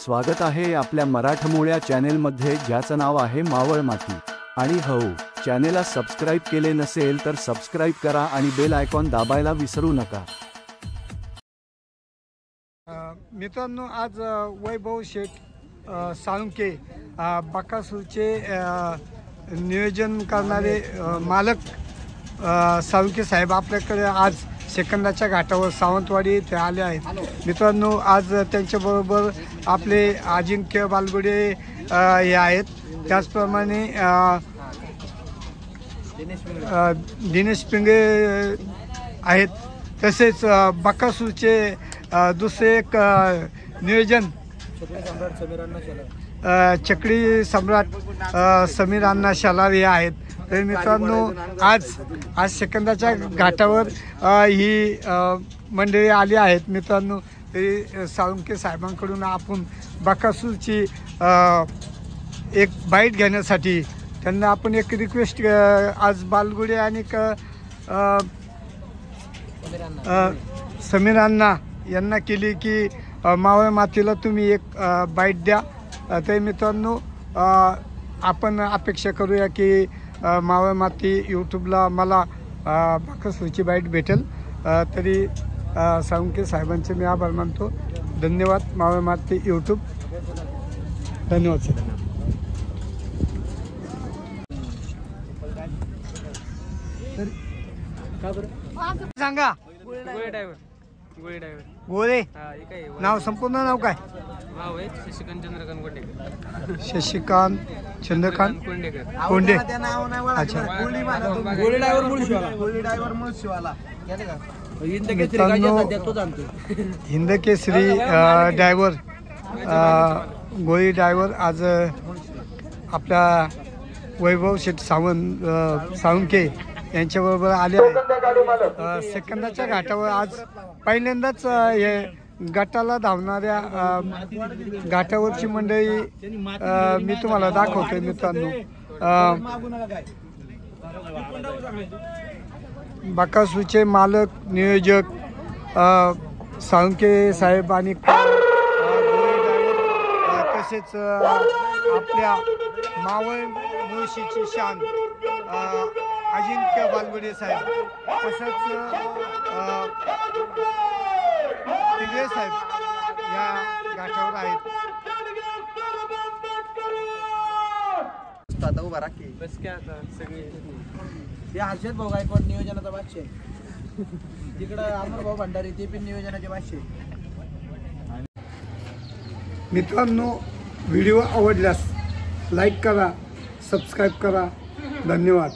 स्वागत आहे आपल्या मराठमोळ्या चॅनेलमध्ये, ज्याचं नाव आहे मावळ माती। आणि हो, चॅनेलला सबस्क्राइब केले नसेल तर सबस्क्राइब करा आणि बेल आयकॉन दाबायला विसरू नका। मित्रांनो, आज वैभव शेठ साळुंखे बकासूरचे नियोजन करणारे मालक साळुंखे साहेब आपल्याकडे आज सेकंदाच्या घाटावर सावंतवाडी येथे आले आहेत। मित्रांनो, आज त्यांच्याबरोबर आपले अजिंक्य बालगुडे हे आहेत, त्याचप्रमाणे दिनेश पिंगे आहेत, तसेच बकासूरचे दुसरे एक नियोजन चक्री सम्राट समीर अण्णा शलार हे आहेत। तर मित्रांनो, आज सेकंदाच्या घाटावर ही मंडळी आली आहेत। मित्रांनो, तरी साळुंखे साहेबांकडून आपण बकासूरची एक बाईट घेण्यासाठी त्यांना आपण एक रिक्वेस्ट आज बालगुडे आणि समीर अण्णा यांना केली की मावळ मातीला तुम्ही एक बाईट द्या। तर मित्रांनो, आपण अपेक्षा करूया की मावळ माती यूट्यूबला मला बकासूरची बाईट भेटेल। तरी साळुंखे साहेबांचे मी आभार मानतो। धन्यवाद मावळ माती यूट्यूब, धन्यवाद सर। सांगा गोळे नाव, संपूर्ण नाव काय? शशिकांत चंद्रकांत कोंडे। अच्छा, हिंद केसरी ड्रायव्हर गोळी ड्रायव्हर आज आपल्या वैभव शेठ साळुंखे यांच्याबरोबर आले आहेत। सेकंदाच्या घाटावर आज पहिल्यांदाच हे गटाला धावणाऱ्या घाटावरची मंडळी मी तुम्हाला दाखवतोय। मित्रांनो, बकासूरचे मालक नियोजक साळुंखे साहेब आणि तसेच आपल्या मावळ मुळशीची शान अजिंक्य बालगुडे साहेब, तसंच पिंगळे साहेब या घाटावर आहेत। आता उभा राखी बस काय आता सगळे ते हर्षद भाऊ गायकवाड नियोजनाचा भाष्य, तिकडं अमर भाऊ भंडारी ते पण नियोजनाचे भाष्य। मित्रांनो, व्हिडिओ आवडल्यास लाईक करा, सबस्क्राईब करा। धन्यवाद।